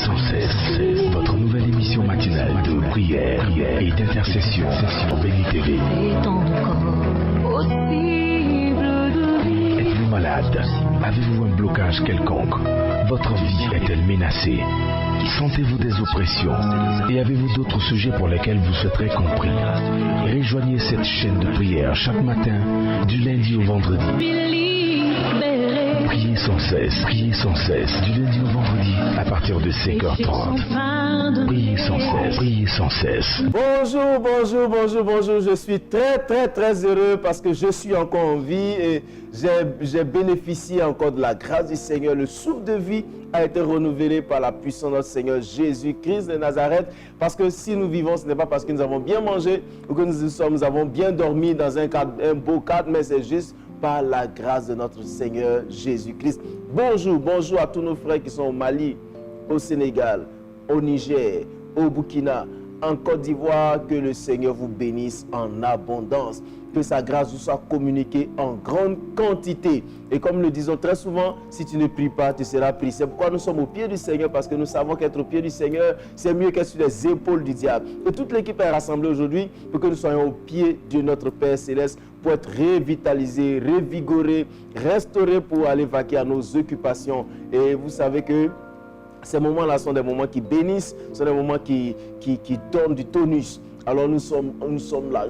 sans cesse, votre nouvelle émission matinale de prière et d'intercession sur Béni TV. Êtes-vous malade? Avez-vous un blocage quelconque? Votre vie est-elle menacée? Sentez-vous des oppressions? Et avez-vous d'autres sujets pour lesquels vous souhaiterez qu'on prie? Rejoignez cette chaîne de prière chaque matin, du lundi au vendredi. Priez sans cesse, du lundi au vendredi à partir de 5h30. Priez sans cesse. Bonjour, je suis très heureux parce que je suis encore en vie et j'ai bénéficié encore de la grâce du Seigneur. Le souffle de vie a été renouvelé par la puissance de notre Seigneur Jésus-Christ de Nazareth. Parce que si nous vivons, ce n'est pas parce que nous avons bien mangé ou que nous avons bien dormi dans un beau cadre, mais c'est juste par la grâce de notre Seigneur Jésus-Christ. Bonjour à tous nos frères qui sont au Mali, au Sénégal, au Niger, au Burkina, en Côte d'Ivoire. Que le Seigneur vous bénisse en abondance. Que sa grâce vous soit communiquée en grande quantité. Et comme nous le disons très souvent, si tu ne pries pas, tu seras pris. C'est pourquoi nous sommes au pied du Seigneur, parce que nous savons qu'être au pied du Seigneur, c'est mieux qu'être sur les épaules du diable. Et toute l'équipe est rassemblée aujourd'hui pour que nous soyons au pied de notre Père Céleste, pour être revitalisés, revigorés, restaurés pour aller vaquer à nos occupations. Et vous savez que ces moments-là sont des moments qui bénissent, sont des moments qui donnent du tonus. Alors nous sommes là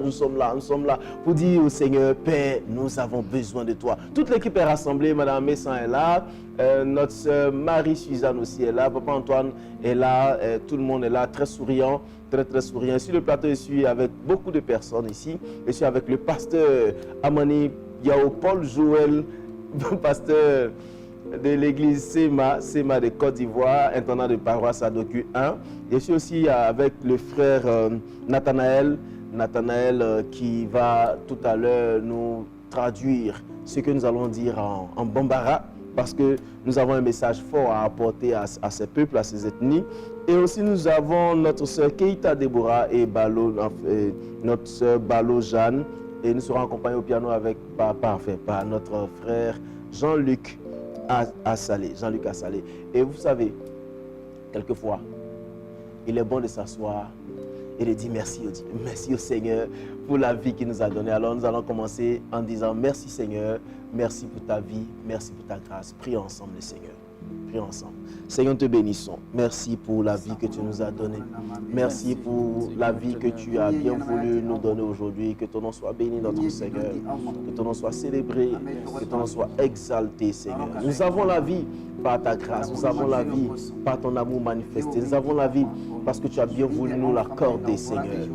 pour dire au Seigneur, Père, nous avons besoin de toi. Toute l'équipe est rassemblée, Madame Messan est là, notre sœur Marie-Suzanne aussi est là, Papa Antoine est là, tout le monde est là, très souriant, très souriant. Sur le plateau, je suis avec beaucoup de personnes ici. Je suis avec le pasteur Amani Yao Paul Joël, pasteur de l'église Sema de Côte d'Ivoire, intendant de paroisse à Docu 1. Je suis aussi avec le frère Nathanaël qui va tout à l'heure nous traduire ce que nous allons dire en Bambara, parce que nous avons un message fort à apporter à ces peuples, à ces ethnies. Et aussi nous avons notre sœur Keita Deborah et notre sœur Balo Jeanne. Et nous serons accompagnés au piano par notre frère Jean-Luc Assalé. Et vous savez, quelquefois, il est bon de s'asseoir et de dire merci au Seigneur pour la vie qu'il nous a donnée. Alors nous allons commencer en disant merci Seigneur, merci pour ta vie, merci pour ta grâce. Prions ensemble le Seigneur. Prions ensemble. Seigneur, te bénissons. Merci pour la vie que tu nous as donnée. Merci pour la vie que tu as bien voulu nous donner aujourd'hui. Que ton nom soit béni, notre Seigneur. Que ton nom soit célébré. Que ton nom soit exalté, Seigneur. Nous avons la vie par ta grâce. Nous avons la vie par ton amour manifesté. Nous avons la vie parce que tu as bien voulu nous l'accorder, Seigneur.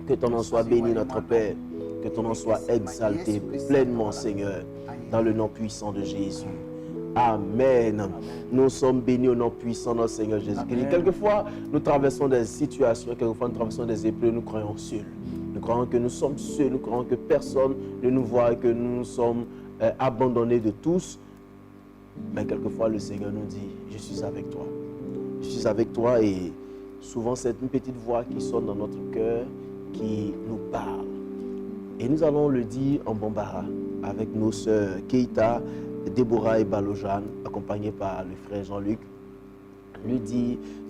Que ton nom soit béni, notre Père. Que ton nom soit exalté pleinement, Seigneur, dans le nom puissant de Jésus. Amen. Nous sommes bénis au nom puissant de notre Seigneur Jésus-Christ. Quelquefois, nous traversons des situations, quelquefois nous traversons des épreuves, nous croyons seuls. Nous croyons que nous sommes seuls, nous croyons que personne ne nous voit et que nous sommes abandonnés de tous. Mais quelquefois, le Seigneur nous dit, je suis avec toi. Je suis avec toi, et souvent c'est une petite voix qui sonne dans notre cœur, qui nous parle. Et nous allons le dire en Bambara avec nos sœurs Keita, Déborah et Balojane, accompagnés par le frère Jean-Luc.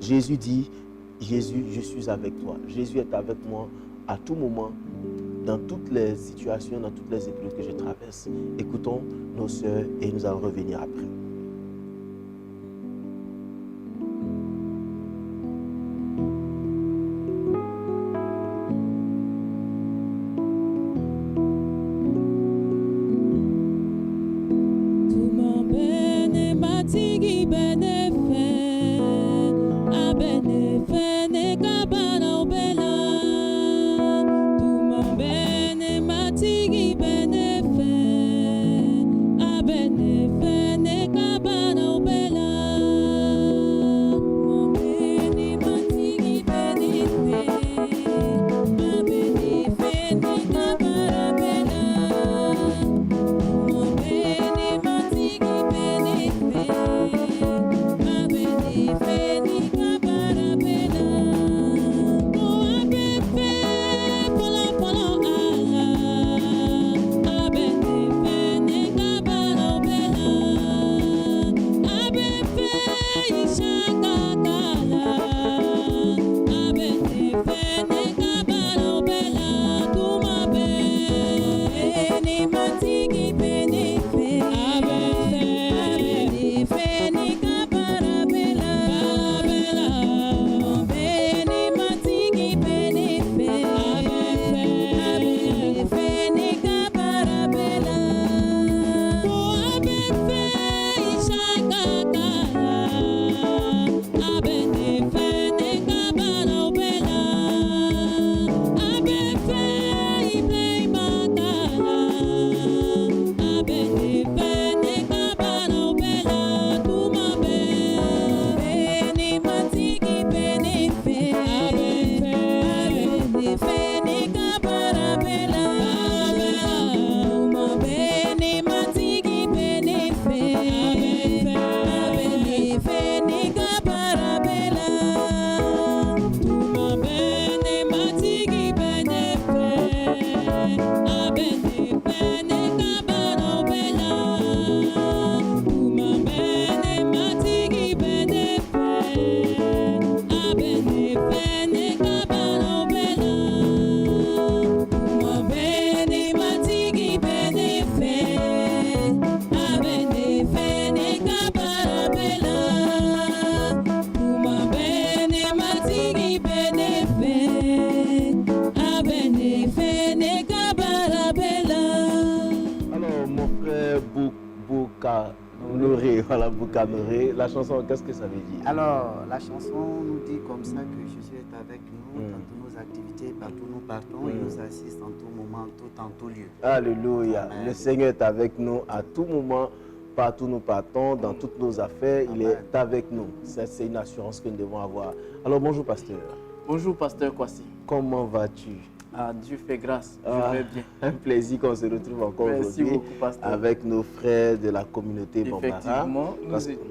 Jésus dit, Jésus, je suis avec toi. Jésus est avec moi à tout moment, dans toutes les situations, dans toutes les épreuves que je traverse. Écoutons nos sœurs et nous allons revenir après. Abene Boucanoré. Voilà, Boucanoré. La chanson, qu'est-ce que ça veut dire? Alors, la chanson nous dit comme ça que Jésus est avec nous dans toutes nos activités, partout où nous partons, il nous assiste en tout moment, en tout lieu. Alléluia. Amen. Le Seigneur est avec nous à tout moment, partout où nous partons, dans toutes nos affaires, il est avec nous. C'est une assurance que nous devons avoir. Alors, bonjour, pasteur. Bonjour, pasteur Kwasi. Comment vas-tu? Ah, Dieu fait grâce, je vais bien. Un plaisir qu'on se retrouve encore Merci aujourd'hui beaucoup, pasteur. avec nos frères de la communauté Bambara. Effectivement,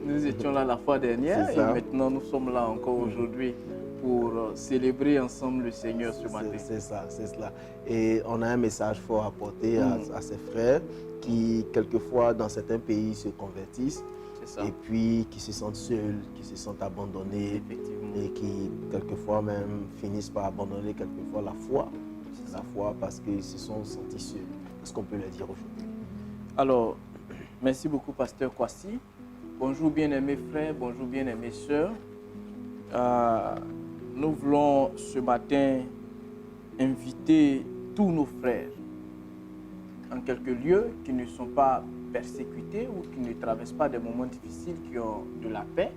nous étions là la fois dernière C'est et ça. maintenant nous sommes là encore aujourd'hui pour célébrer ensemble le Seigneur ce matin. C'est ça, c'est cela. Et on a un message fort à porter à ces frères qui, quelquefois, dans certains pays, se convertissent C'est ça. et puis qui se sentent seuls, qui se sentent abandonnés Effectivement. et qui, quelquefois, même finissent par abandonner quelquefois la foi. La foi parce qu'ils se sont sentis seuls. Qu'est-ce qu'on peut leur dire aujourd'hui? Alors, merci beaucoup, pasteur Kwasi. Bonjour, bien-aimés frères, bonjour, bien-aimés sœurs. Nous voulons ce matin inviter tous nos frères en quelques lieux qui ne sont pas persécutés ou qui ne traversent pas des moments difficiles, qui ont de la paix.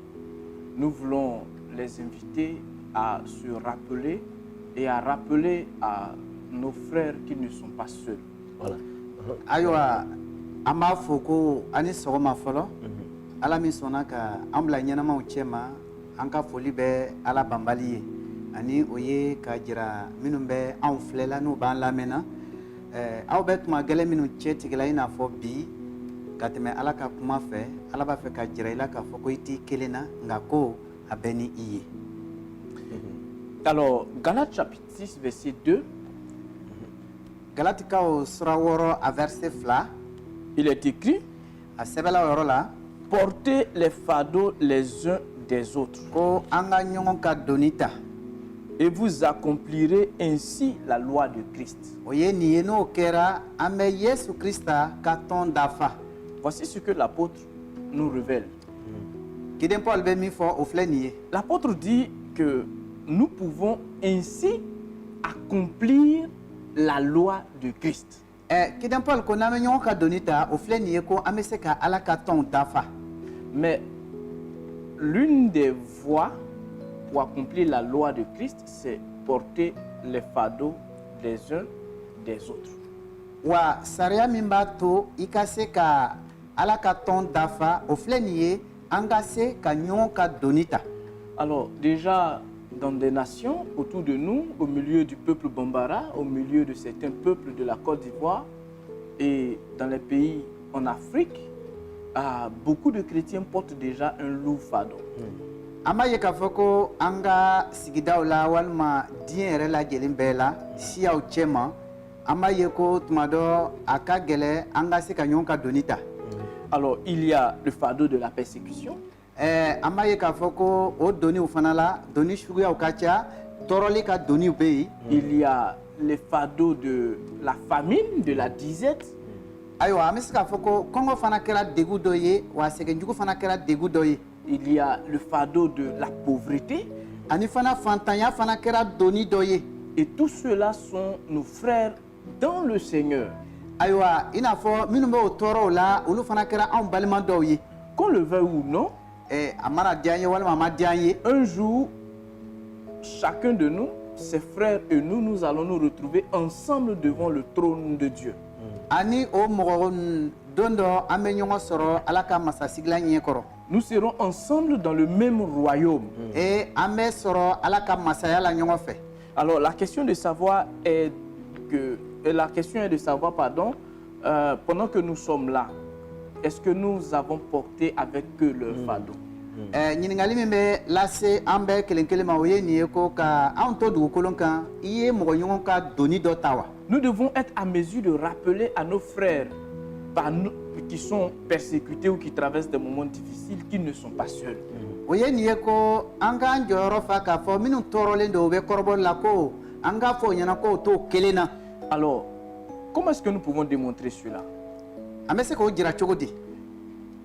Nous voulons les inviter à se rappeler et à rappeler à nos frères qui ne sont pas seuls. Voilà. Ayiwa, an b'a fɔ ko ani sɔgɔma fɔlɔ ala min sɔnna ka an bila ɲɛnamaw cɛma an ka foli bɛ ala banbali ye ani o ye ka jira minnu bɛ anw filɛla n'u b'an lamɛnna aw bɛ tuma gɛlɛn minnu cɛ tigɛla i n'a fɔ bi ka tɛmɛ ala ka kuma fɛ ala b'a fɛ ka jira i la k'a fɔ ko i t'i kelen na nka ko a bɛ ni i ye. Alors, Galates chapitre 6, verset 2, Galatikaw sura 6 a verset 2 il est écrit a sɛbɛla o yɔrɔ la « Portez les fardeaux les uns des autres ko an ka ɲɔgɔn ka doni ta. et vous accomplirez ainsi la loi de Christ. O ye nin ye n'o kɛra an bɛ Yesu Krista ka tɔn dafa. » Voici ce que l'apôtre nous révèle. Kiden Paul bɛ min fɔ o filɛ nin ye. L'apôtre dit que nous pouvons ainsi accomplir la loi de Christ. Kiden Paul ko n'an bɛ ɲɔgɔn ka doni ta o filɛ nin ye ko an bɛ se ka ala ka tɔnw dafa. Mais l'une des voies pour accomplir la loi de Christ, c'est porter les fardeaux des uns des autres. Wa sariya min b'a to i ka se ka ala ka tɔn dafa o filɛ nin ye an ka se ka ɲɔgɔn ka doni ta. Alors déjà, dans des nations autour de nous, au milieu du peuple Bambara, au milieu de certains peuples de la Côte d'Ivoire et dans les pays en Afrique, beaucoup de chrétiens portent déjà un lourd fardeau. An b'a ye k'a fɔ ko an ka sigidaw la walima diɲɛ yɛrɛ lajɛlen bɛɛ la siyaw cɛma an b'a ye ko tuma dɔ a ka gɛlɛ an ka se ka ɲɔgɔn ka doni ta. Alors il y a le fardeau de la persécution. An b'a ye k'a fɔ ko o doniw fana la doni suguyaw ka ca tɔɔrɔli ka doniw bɛ yen. Il y a le fardeau de la famine, de la disette. Ayiwa an bɛ se k'a fɔ ko kɔngɔ fana kɛra degun dɔ ye wa sɛgɛnjugu fana kɛra degun dɔ ye. Il y a le fardeau de la pauvreté. Ani fana fantanya fana kɛra doni dɔ ye. Et tous ceux-là sont nos frères dans le Seigneur. Ayiwa i n'a fɔ minnu bɛ o tɔɔrɔw la olu fana kɛra anw balima dɔw ye. Qu'on le veuille ou non, A mana diya an ye walima a ma diya an ye. un jour, chacun de nous, ses frères et nous, nous allons nous retrouver ensemble devant le trône de Dieu. Ani o mɔgɔ don dɔ an bɛ ɲɔgɔn sɔrɔ ala ka masasigilan ɲɛ kɔrɔ. Nous serons ensemble dans le même royaume. An bɛ sɔrɔ ala ka masaya la ɲɔgɔn fɛ. Alors la question de savoir est pendant que nous sommes là, est-ce que nous avons porté avec eux leur fardeau? Ɲininkali min bɛ lase an bɛɛ kelen kelen ma o ye nin ye ko ka anw to dugukolon kan i ye mɔgɔ ɲɔgɔn ka doni dɔ ta wa. Nous devons être à mesure de rappeler à nos frères qui sont persécutés ou qui traversent des moments difficiles qu'ils ne sont pas seuls. O ye nin ye ko an k'an jɔyɔrɔ fa k'a fɔ minnu tɔɔrɔlen don u bɛ kɔrɔbɔli la ko an k'a fɔ o ɲɛna ko o t'o kelen na. Alors, comment est-ce que nous pouvons démontrer cela? An bɛ se k'o jira cogo di?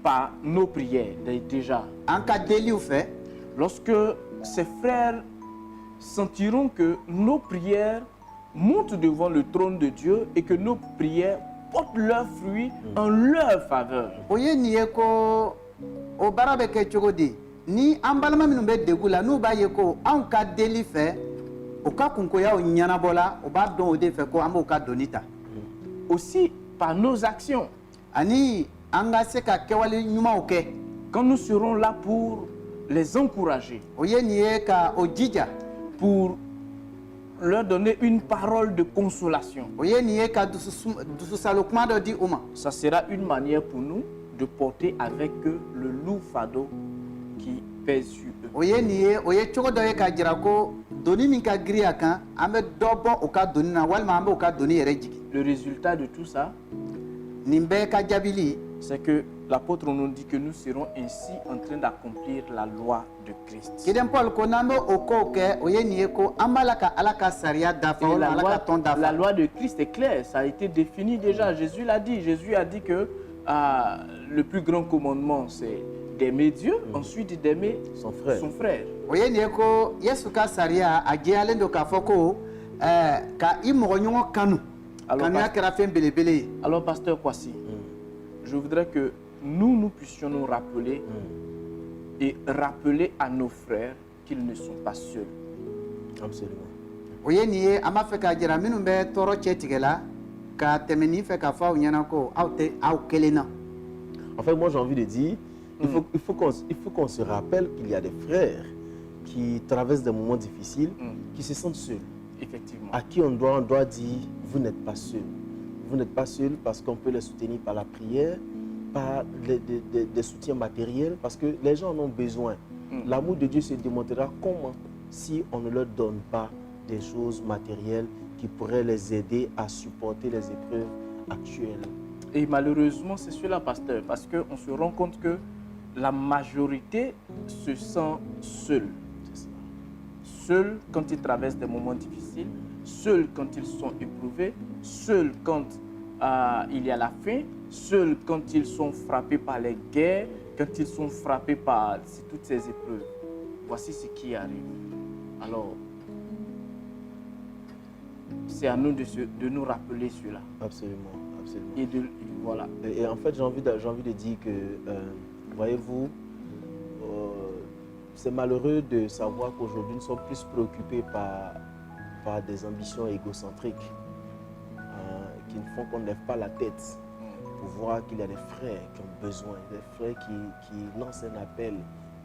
Par nos prières, déjà. An ka deliw fɛ. Lorsque ces frères sentiront que nos prières montent devant le trône de Dieu et que nos prières portent leurs fruits en leur faveur. oye ni ye ko o baara bɛ kɛ cogo di ni an balima minnu bɛ degu la n'u b'a ye ko anw ka deli fɛ u ka kunkoyaw ɲɛnabɔ la u b'a dɔn o de fɛ ko an b'u ka doni ta Aussi par nos actions. ani an ka se ka kɛwale ɲumanw kɛ Quand nous serons là pour les encourager, o ye nin ye ka o jija pour leur donner une parole de consolation, o ye nin ye ka dususalo kuma dɔ di u ma ça sera une manière pour nous de porter avec eux le lourd fardeau qui pèse sur eux. o ye nin ye o ye cogo dɔ ye k'a jira ko doni min ka giri a kan an bɛ dɔ bɔ u ka doni na walima an b'u ka doni yɛrɛ jigi Le résultat de tout ça, nin bɛɛ ka jaabili c'est que l'apôtre nous dit que nous serons ainsi en train d'accomplir la loi de Christ. kiden paul ko n'an bɛ o kow kɛ o ye nin ye ko an b'a la ka ala ka sariya dafa Et walima ala ka tɔn la dafa loi de Christ est claire, ça a été défini déjà. Jésus l'a dit. Jésus a dit que le plus grand commandement, c'est d'aimer Dieu, ensuite d'aimer Son frère. son frère. o ye nin ye ko yesu ka sariya a jɛyalen don k'a fɔ ko ka i mɔgɔɲɔgɔn kanu Alors, kanuya kɛra fɛn belebele ye Alors, pasteur Kwasi, je voudrais que nous puissions nous rappeler et rappeler à nos frères qu'ils ne sont pas seuls. Absolument. o ye nin ye an b'a fɛ k'a jira minnu bɛ tɔɔrɔ cɛ tigɛ la ka tɛmɛ nin fɛ k'a fɔ aw ɲɛna ko aw tɛ aw kelen na En fait, moi j'ai envie de dire, il faut qu'on se rappelle qu'il y a des frères qui traversent des moments difficiles, qui se sentent seuls, Effectivement. à qui on doit dire, vous n'êtes pas seuls. Vous n'êtes pas seuls parce qu'on peut les soutenir par la prière, par des soutiens matériels, parce que les gens en ont besoin. L'amour de Dieu se démontrera comment si on ne leur donne pas des choses matérielles qui pourraient les aider à supporter les épreuves actuelles. Et malheureusement, c'est cela, pasteur, parce qu'on se rend compte que la majorité se sent seule. Seule quand ils traversent des moments difficiles, seule quand ils sont éprouvés, seule quand il y a la faim, seule quand ils sont frappés par les guerres, quand ils sont frappés par toutes ces épreuves. Voici ce qui arrive. Alors, c'est à nous de nous rappeler cela. Absolument, absolument. Et voilà. Et en fait, j'ai envie de dire que, voyez-vous, c'est malheureux de savoir qu'aujourd'hui, nous sommes plus préoccupés par des ambitions égocentriques qui ne font qu'on ne lève pas la tête pour voir qu'il y a des frères qui ont besoin, des frères qui lancent un appel,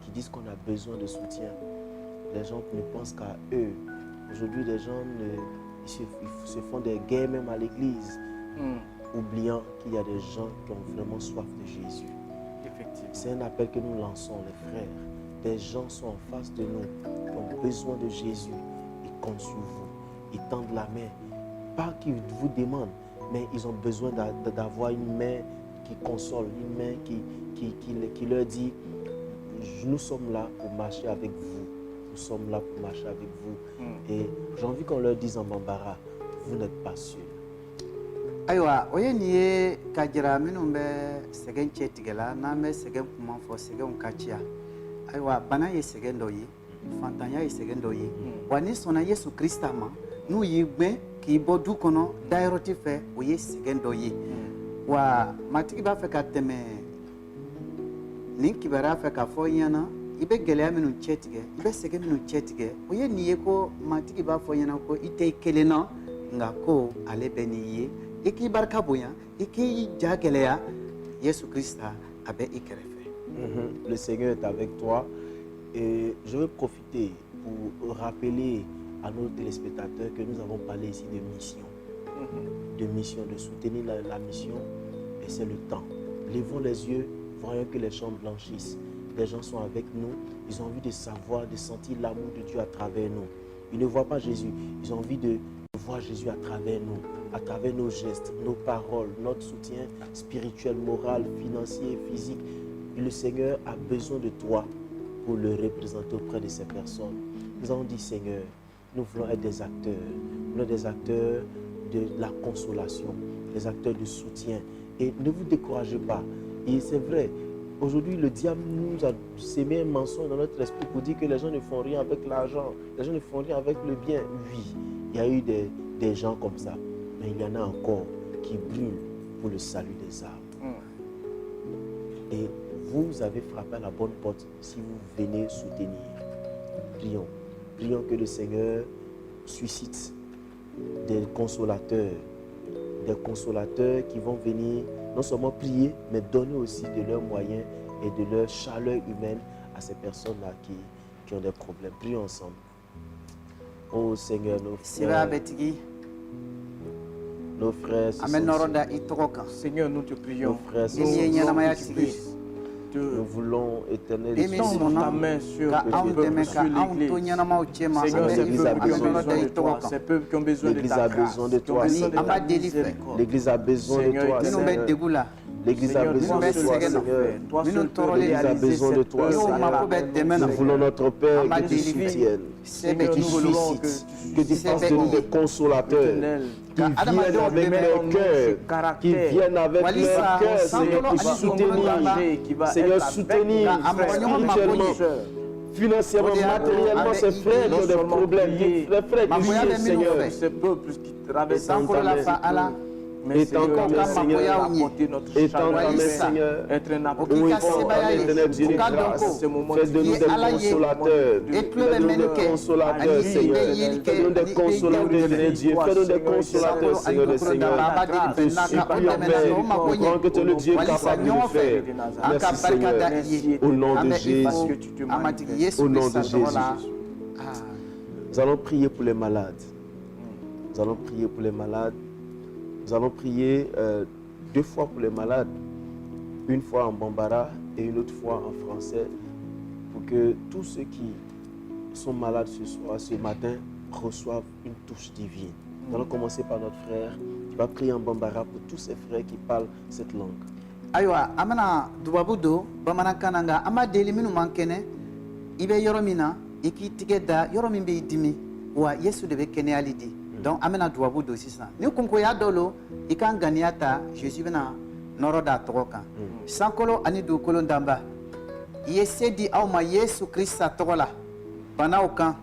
qui disent qu'on a besoin de soutien. Les gens ne pensent qu'à eux. Aujourd'hui, les gens ils se font des guerres même à l'église, oubliant qu'il y a des gens qui ont vraiment soif de Jésus. Effectivement. C'est un appel que nous lançons, les frères. Des gens sont en face de nous, qui ont besoin de Jésus. Ils comptent sur vous. Ils tendent la main. Pas qu'ils vous demandent, mais ils ont besoin d'avoir une main qui console, une main qui leur dit, nous sommes là pour marcher avec vous. Nous sommes là pour marcher avec vous. Et j'ai envie qu'on leur dise en bambara, vous n'êtes pas seuls. ayiwa o ye nin ye ka jira minnu bɛ sɛgɛn cɛ tigɛ la n'an bɛ sɛgɛn kuma fɔ sɛgɛnw ka ciya ayiwa bana ye sɛgɛn dɔ ye fantanya ye sɛgɛn dɔ ye wa ni sɔnna yesu krista ma n'u y'i gwɛn k'i bɔ du kɔnɔ dayɔrɔ ti fɛ o ye sɛgɛn dɔ ye wa matigi b'a fɛ ka tɛmɛ nin kibaruya fɛ k'a fɔ i ɲɛna i bɛ gɛlɛya minnu cɛ tigɛ i bɛ sɛgɛn minnu cɛ tigɛ o ye nin ye ko matigi b'a fɔ i ɲɛna ko i tɛ i kelen na nka ko ale bɛ n'i ye i k'i barika bonya i k'i ja gɛlɛya yesu krista a bɛ i kɛrɛfɛ. Le Seigneur est avec toi et je veux profiter pour rappeler à nos téléspectateurs que nous avons parlé ici de mission, de soutenir la mission, et c'est le temps. Levons les yeux, voyons que les champs blanchissent. Les gens sont avec nous, ils ont envie de savoir, de sentir l'amour de Dieu à travers nous. Ils ne voient pas Jésus, ils ont envie de voir Jésus à travers nous, à travers nos gestes, nos paroles, notre soutien spirituel, moral, financier, physique. Et le Seigneur a besoin de toi pour le représenter auprès de ces personnes. Nous avons dit, Seigneur, nous voulons être des acteurs. Nous voulons être des acteurs de la consolation, des acteurs de soutien. Et ne vous découragez pas. Et c'est vrai, aujourd'hui, le diable nous a sémé un mensonge dans notre esprit pour dire que les gens ne font rien avec l'argent, les gens ne font rien avec le bien. Oui, il y a eu des gens comme ça, mais il y en a encore qui brûlent pour le salut des âmes. Et vous avez frappé à la bonne porte si vous venez soutenir. Prions. Prions que le Seigneur suscite des consolateurs qui vont venir non seulement prier, mais donner aussi de leurs moyens et de leur chaleur humaine à ces personnes-là qui ont des problèmes. Prions ensemble. Oh Seigneur, nos frères, Seigneur, nous te prions. nos frères, nous voulons, éternel, Tends ta main sur l'Église. Seigneur, ces peuples qui ont besoin de toi, ces peuples qui ont besoin de ta grâce, qui ont besoin de ta miséricorde. l'Église a besoin de toi, Seigneur. L'Église a besoin de toi, Seigneur. L'Église a besoin de toi, Seigneur. Nous voulons, notre Père, que tu soutiennes, que tu suscites, que tu fasses de nous des consolateurs qui viennent avec leur cœur, Seigneur, pour soutenir, Seigneur, soutenir spirituellement, financièrement, matériellement, ces frères qui ont des problèmes, les frères qui vivent, Seigneur. Ces peuples qui traversent Et tant que Seigneur, et tant que Seigneur, être un appui, éternel Dieu de grâce, fais-de nous des consolateurs, fais-de nous des consolateurs, Seigneur, fais-de nous des consolateurs, éternel Dieu, fais-de nous des consolateurs, Seigneur, le Seigneur, te supplie en Père, comprends que tu es le Dieu capable de le faire. Merci Seigneur, au nom de Jésus, au nom de Jésus. Nous allons prier pour les malades, nous allons prier pour les malades. Nous allons prier 2 fois pour les malades, une fois en bambara et une autre fois en français, pour que tous ceux qui sont malades ce matin, reçoivent une touche divine. Nous allons commencer par notre frère qui va prier en bambara pour tous ces frères qui parlent cette langue. Aywa, amana dubabudo, bamanakananga, ama deliminu mankene, ibe yoromina, iki tigeda, yoromimbe idimi, wa yesu debe kene alidi. Donc, amena douabou aussi ça. Nous konkoya dolo, ikan ganiata, Jésus bena noroda toka. Sankolo ani du kolondamba. Yese di auma Yesu Christa tola. Bana okan,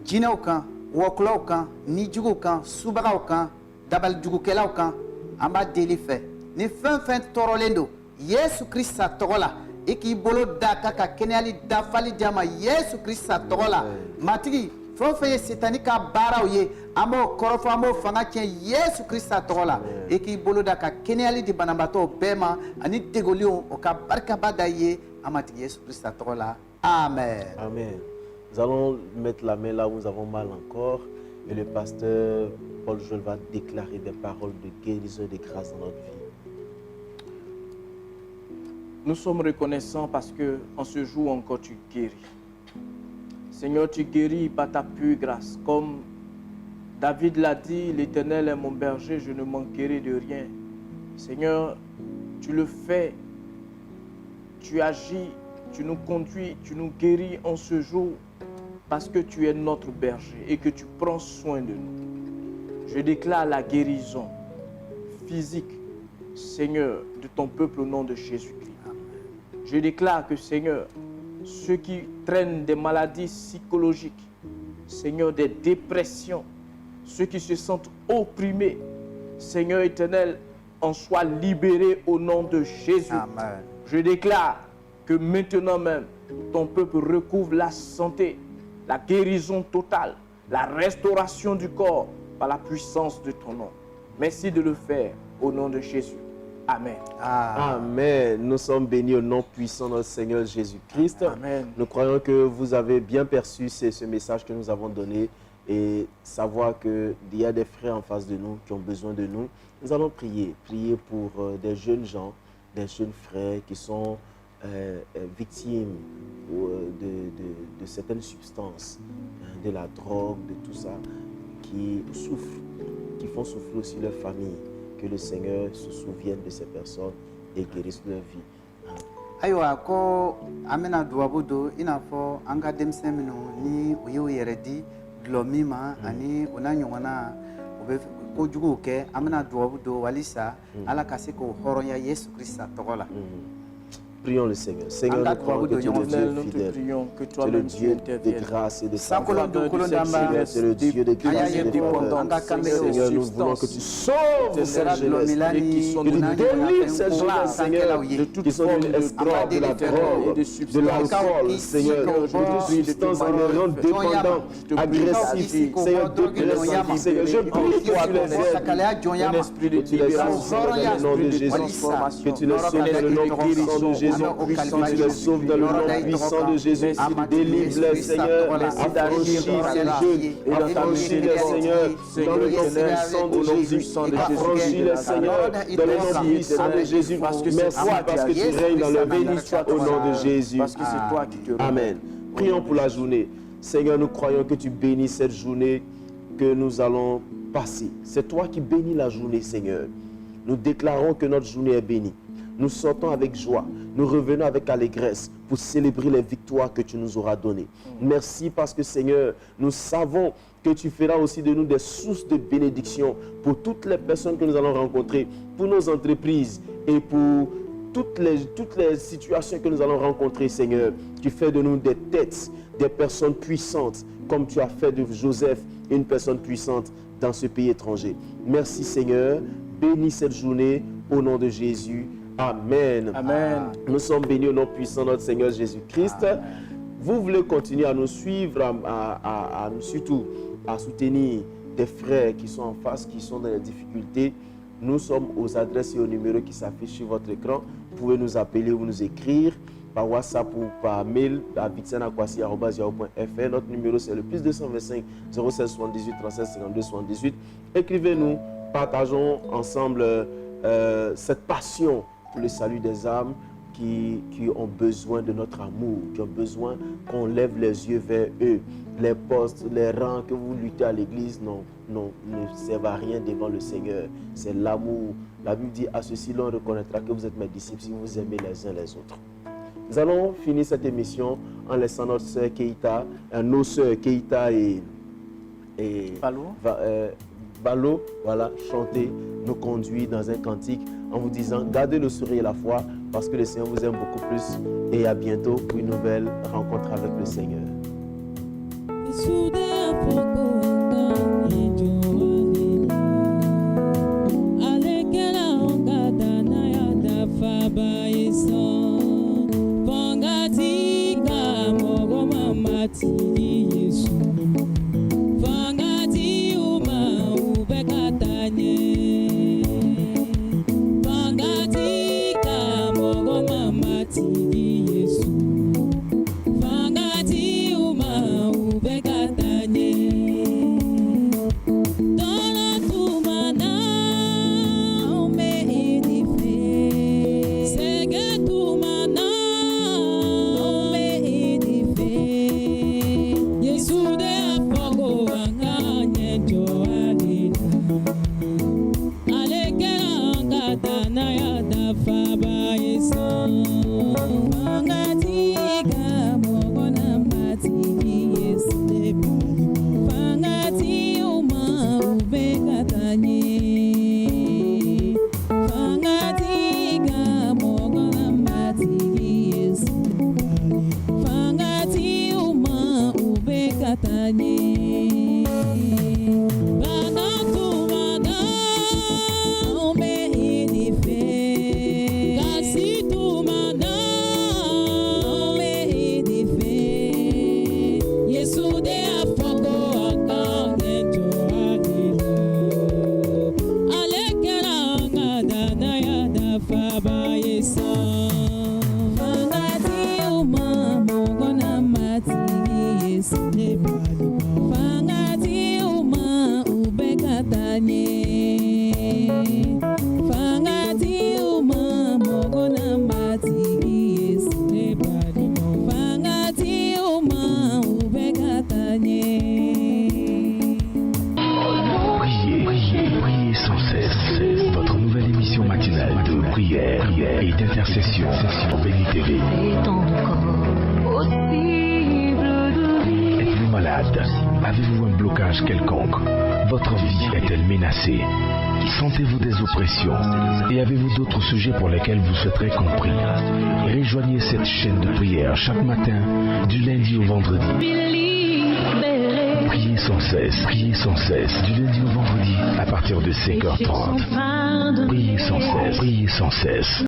jina okan, wokla okan, ni jugu okan, subara okan, dabal jugu kela okan, amba delife. Ni fin torolendo, Yesu Christa tola. Eki bolo da kaka kenyali da fali jama Yesu Christa tola. Matigi Fofeye satanika bara ye amo korofo amo fanga tien Yesu Christa tola et qui boloda ka kenyali di banambato bema ani tegolio o ka barka badaye amati Yesu Christa tola. Amen. Amen. Nous allons mettre la main là où nous avons mal encore et le pasteur Paul Joël va déclarer des paroles de guérison et de grâce dans notre vie. Nous sommes reconnaissants parce que en ce jour encore tu guéris. Seigneur, tu guéris par ta pure grâce. Comme David l'a dit, l'Éternel est mon berger, je ne manquerai de rien. Seigneur, tu le fais, tu agis, tu nous conduis, tu nous guéris en ce jour parce que tu es notre berger et que tu prends soin de nous. Je déclare la guérison physique, Seigneur, de ton peuple au nom de Jésus-Christ. Je déclare que, Seigneur, ceux qui traînent des maladies psychologiques, Seigneur, des dépressions, ceux qui se sentent opprimés, Seigneur éternel, en soient libérés au nom de Jésus. Amen. Je déclare que maintenant même, ton peuple recouvre la santé, la guérison totale, la restauration du corps par la puissance de ton nom. Merci de le faire au nom de Jésus. Amen. Amen. Nous sommes bénis au nom puissant de notre Seigneur Jésus-Christ. Amen. Nous croyons que vous avez bien perçu ce message que nous avons donné et savoir qu'il y a des frères en face de nous qui ont besoin de nous. Nous allons prier pour des jeunes gens, des jeunes frères qui sont victimes de certaines substances, de la drogue, de tout ça, qui souffrent, qui font souffrir aussi leur famille. Que le Seigneur se souvienne de ces personnes et guérisse leur vie. Aywa ko amena duabudo inafo anga demsemino ni uyu yeredi glomima ani unanyongana ube ko juguke amena duabudo walisa ala kasiko horonya Yesu Christa togola. Prions le Seigneur. Seigneur, nous croyons que tu es le Dieu fidèle. Que Tu es le Dieu de grâce et de faveur. Seigneur, tu es le Dieu de grâce et de faveur. Seigneur, nous voulons que tu sauves cette jeunesse, que tu délivres cette jeunesse, Seigneur, qui sont une esclave de la drogue, de l'alcool, Seigneur, de toute substance inhérente, dépendant, agressif, Seigneur, dépressif, Seigneur. Je prie que tu les aides, que tu les sauves dans le nom de Jésus, que tu les sauves dans le nom puissant de Jésus, que tu les sauves dans le nom puissant de Jésus, délivre-les, Seigneur, affranchis ces jeunes, affranchis-les, Seigneur, dans le nom puissant de Jésus, affranchis-les, Seigneur, dans le nom puissant de Jésus. Merci parce que tu règnes dans leur vie, au nom de Jésus. Parce que c'est toi qui te rends. Amen. Prions pour la journée. Seigneur, nous croyons que tu bénis cette journée que nous allons passer. C'est toi qui bénis la journée, Seigneur. Nous déclarons que notre journée est bénie. Nous sortons avec joie. Nous revenons avec allégresse pour célébrer les victoires que tu nous auras données. Merci parce que, Seigneur, nous savons que tu feras aussi de nous des sources de bénédiction pour toutes les personnes que nous allons rencontrer, pour nos entreprises et pour toutes les situations que nous allons rencontrer, Seigneur. Tu fais de nous des têtes, des personnes puissantes, comme tu as fait de Joseph une personne puissante dans ce pays étranger. Merci, Seigneur. Bénis cette journée au nom de Jésus. Amen. Amen. Nous sommes bénis au nom puissant de notre Seigneur Jésus-Christ. Vous voulez continuer à nous suivre, surtout à soutenir des frères qui sont en face, qui sont dans les difficultés. Nous sommes aux adresses et aux numéros qui s'affichent sur votre écran. Vous pouvez nous appeler ou nous écrire par WhatsApp ou par mail à bitsenakwasi@yahoo.fr. Notre numéro c'est le +225 07 78 36 52 78. Écrivez-nous, partageons ensemble cette passion pour le salut des âmes qui ont besoin de notre amour, qui ont besoin qu'on lève les yeux vers eux. Les postes, les rangs que vous luttez à l'église ne servent à rien devant le Seigneur. C'est l'amour. La Bible dit, à ceci l'on reconnaîtra que vous êtes mes disciples si vous aimez les uns les autres. Nous allons finir cette émission en laissant notre sœur Keïta, nos sœurs Keïta et Balo, voilà, chanter, nous conduire dans un cantique en vous disant gardez le sourire et la foi parce que le Seigneur vous aime beaucoup plus et à bientôt pour une nouvelle rencontre avec le Seigneur. Avez-vous un blocage quelconque? Votre vie est-elle menacée? Sentez-vous des oppressions et avez-vous d'autres sujets pour lesquels vous souhaiterez compris? Rejoignez cette chaîne de prière chaque matin, du lundi au vendredi. Priez sans cesse, du lundi au vendredi, à partir de 5h30. Priez sans cesse, priez sans cesse.